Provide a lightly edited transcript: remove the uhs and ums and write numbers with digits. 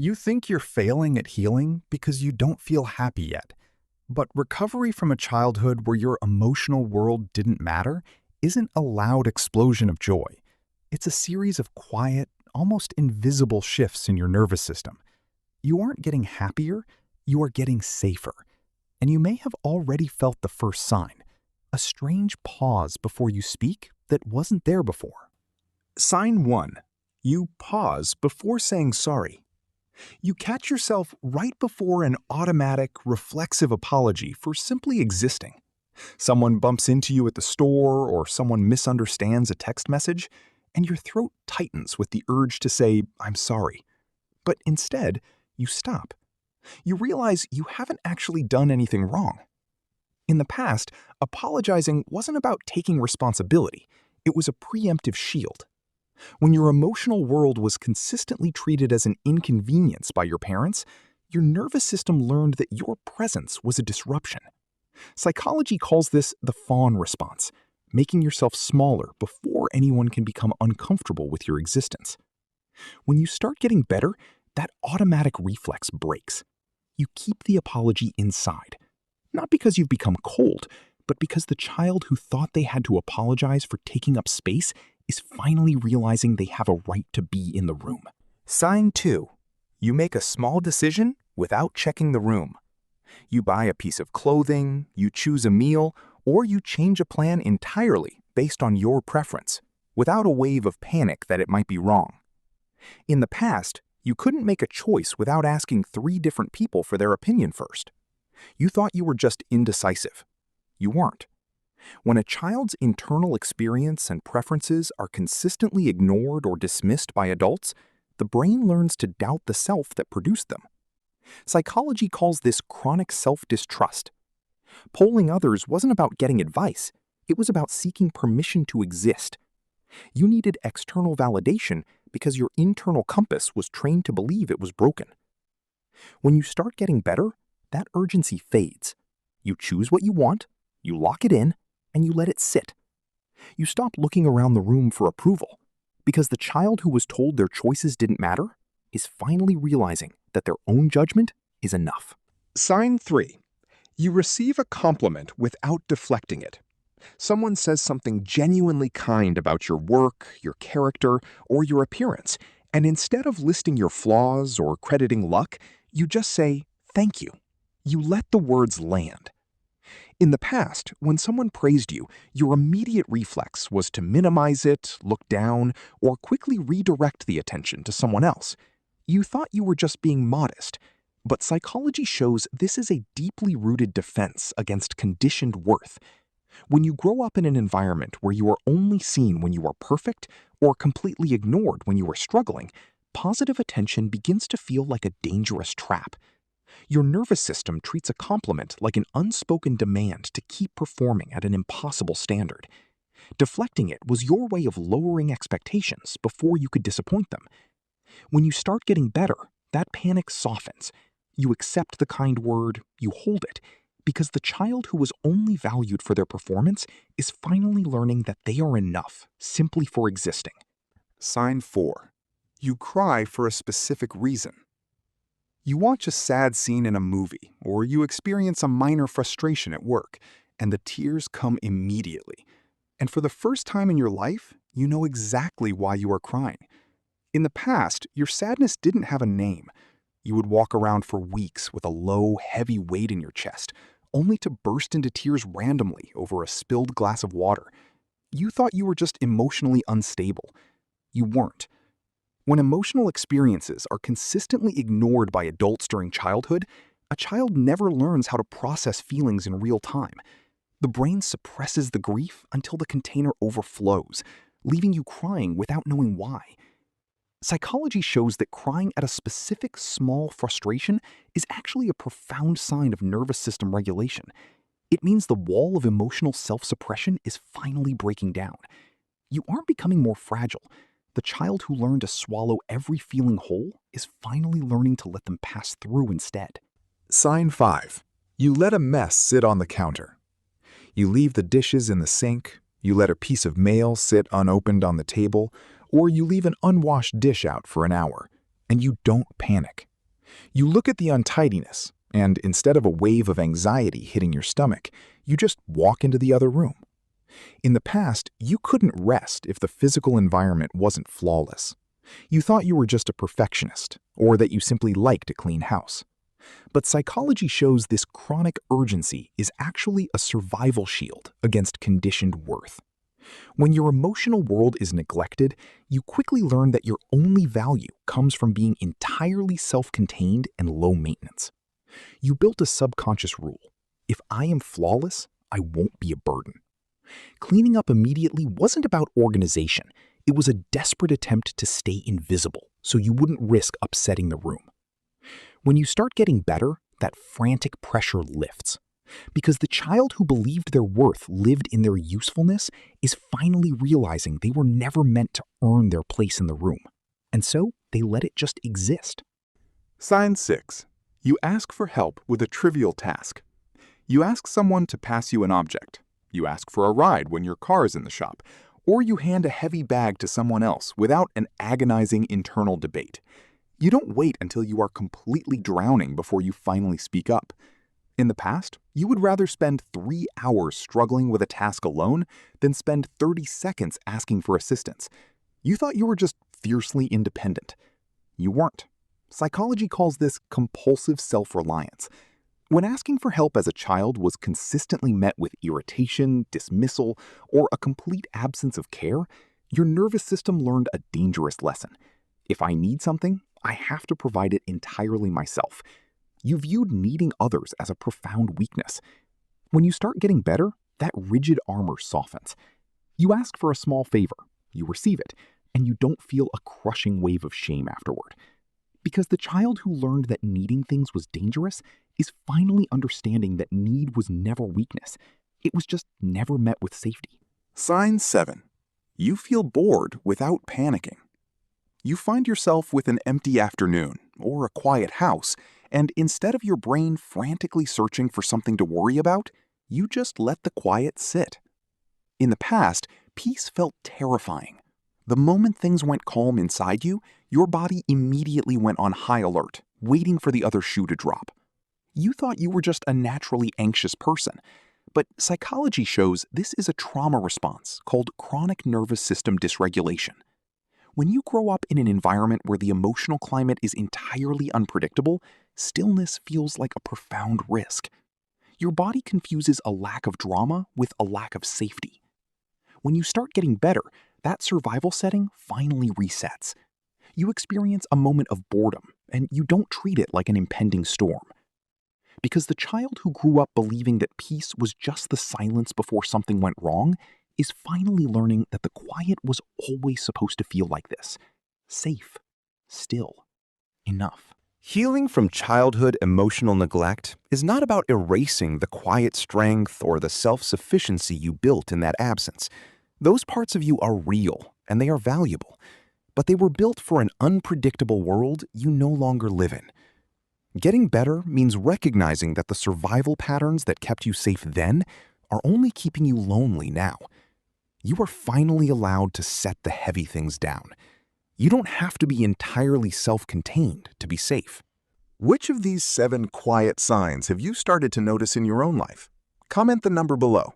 You think you're failing at healing because you don't feel happy yet. But recovery from a childhood where your emotional world didn't matter isn't a loud explosion of joy. It's a series of quiet, almost invisible shifts in your nervous system. You aren't getting happier, you are getting safer. And you may have already felt the first sign, a strange pause before you speak that wasn't there before. Sign 1. You pause before saying sorry. You catch yourself right before an automatic, reflexive apology for simply existing. Someone bumps into you at the store or someone misunderstands a text message, and your throat tightens with the urge to say, "I'm sorry." But instead, you stop. You realize you haven't actually done anything wrong. In the past, apologizing wasn't about taking responsibility. It was a preemptive shield. When your emotional world was consistently treated as an inconvenience by your parents, your nervous system learned that your presence was a disruption. Psychology calls this the fawn response, making yourself smaller before anyone can become uncomfortable with your existence. When you start getting better, that automatic reflex breaks. You keep the apology inside, not because you've become cold, but because the child who thought they had to apologize for taking up space is finally realizing they have a right to be in the room. Sign 2. You make a small decision without checking the room. You buy a piece of clothing, you choose a meal, or you change a plan entirely based on your preference, without a wave of panic that it might be wrong. In the past, you couldn't make a choice without asking 3 different people for their opinion first. You thought you were just indecisive. You weren't. When a child's internal experience and preferences are consistently ignored or dismissed by adults, the brain learns to doubt the self that produced them. Psychology calls this chronic self-distrust. Polling others wasn't about getting advice, it was about seeking permission to exist. You needed external validation because your internal compass was trained to believe it was broken. When you start getting better, that urgency fades. You choose what you want, you lock it in, and you let it sit. You stop looking around the room for approval, because the child who was told their choices didn't matter is finally realizing that their own judgment is enough. Sign 3. You receive a compliment without deflecting it. Someone says something genuinely kind about your work, your character, or your appearance, and instead of listing your flaws or crediting luck, you just say, "Thank you." You let the words land. In the past, when someone praised you, your immediate reflex was to minimize it, look down, or quickly redirect the attention to someone else. You thought you were just being modest, but psychology shows this is a deeply rooted defense against conditioned worth. When you grow up in an environment where you are only seen when you are perfect or completely ignored when you are struggling, positive attention begins to feel like a dangerous trap. Your nervous system treats a compliment like an unspoken demand to keep performing at an impossible standard. Deflecting it was your way of lowering expectations before you could disappoint them. When you start getting better, that panic softens. You accept the kind word, you hold it, because the child who was only valued for their performance is finally learning that they are enough simply for existing. Sign 4. You cry for a specific reason. You watch a sad scene in a movie, or you experience a minor frustration at work, and the tears come immediately. And for the first time in your life, you know exactly why you are crying. In the past, your sadness didn't have a name. You would walk around for weeks with a low, heavy weight in your chest, only to burst into tears randomly over a spilled glass of water. You thought you were just emotionally unstable. You weren't. When emotional experiences are consistently ignored by adults during childhood, a child never learns how to process feelings in real time. The brain suppresses the grief until the container overflows, leaving you crying without knowing why. Psychology shows that crying at a specific small frustration is actually a profound sign of nervous system regulation. It means the wall of emotional self-suppression is finally breaking down. You aren't becoming more fragile. The child who learned to swallow every feeling whole is finally learning to let them pass through instead. Sign 5. You let a mess sit on the counter. You leave the dishes in the sink, you let a piece of mail sit unopened on the table, or you leave an unwashed dish out for an hour, and you don't panic. You look at the untidiness, and instead of a wave of anxiety hitting your stomach, you just walk into the other room. In the past, you couldn't rest if the physical environment wasn't flawless. You thought you were just a perfectionist, or that you simply liked a clean house. But psychology shows this chronic urgency is actually a survival shield against conditioned worth. When your emotional world is neglected, you quickly learn that your only value comes from being entirely self-contained and low maintenance. You built a subconscious rule. If I am flawless, I won't be a burden. Cleaning up immediately wasn't about organization. It was a desperate attempt to stay invisible so you wouldn't risk upsetting the room. When you start getting better, that frantic pressure lifts. Because the child who believed their worth lived in their usefulness is finally realizing they were never meant to earn their place in the room. And so they let it just exist. Sign 6. You ask for help with a trivial task. You ask someone to pass you an object. You ask for a ride when your car is in the shop. Or you hand a heavy bag to someone else without an agonizing internal debate. You don't wait until you are completely drowning before you finally speak up. In the past, you would rather spend 3 hours struggling with a task alone than spend 30 seconds asking for assistance. You thought you were just fiercely independent. You weren't. Psychology calls this compulsive self-reliance. When asking for help as a child was consistently met with irritation, dismissal, or a complete absence of care, your nervous system learned a dangerous lesson. If I need something, I have to provide it entirely myself. You viewed needing others as a profound weakness. When you start getting better, that rigid armor softens. You ask for a small favor, you receive it, and you don't feel a crushing wave of shame afterward. Because the child who learned that needing things was dangerous is finally understanding that need was never weakness. It was just never met with safety. Sign 7. You feel bored without panicking. You find yourself with an empty afternoon or a quiet house, and instead of your brain frantically searching for something to worry about, you just let the quiet sit. In the past, peace felt terrifying. The moment things went calm inside you, your body immediately went on high alert, waiting for the other shoe to drop. You thought you were just a naturally anxious person, but psychology shows this is a trauma response called chronic nervous system dysregulation. When you grow up in an environment where the emotional climate is entirely unpredictable, stillness feels like a profound risk. Your body confuses a lack of drama with a lack of safety. When you start getting better, that survival setting finally resets. You experience a moment of boredom, and you don't treat it like an impending storm. Because the child who grew up believing that peace was just the silence before something went wrong is finally learning that the quiet was always supposed to feel like this. Safe, still, enough. Healing from childhood emotional neglect is not about erasing the quiet strength or the self-sufficiency you built in that absence. Those parts of you are real and they are valuable, but they were built for an unpredictable world you no longer live in. Getting better means recognizing that the survival patterns that kept you safe then are only keeping you lonely now. You are finally allowed to set the heavy things down. You don't have to be entirely self-contained to be safe. Which of these 7 quiet signs have you started to notice in your own life? Comment the number below.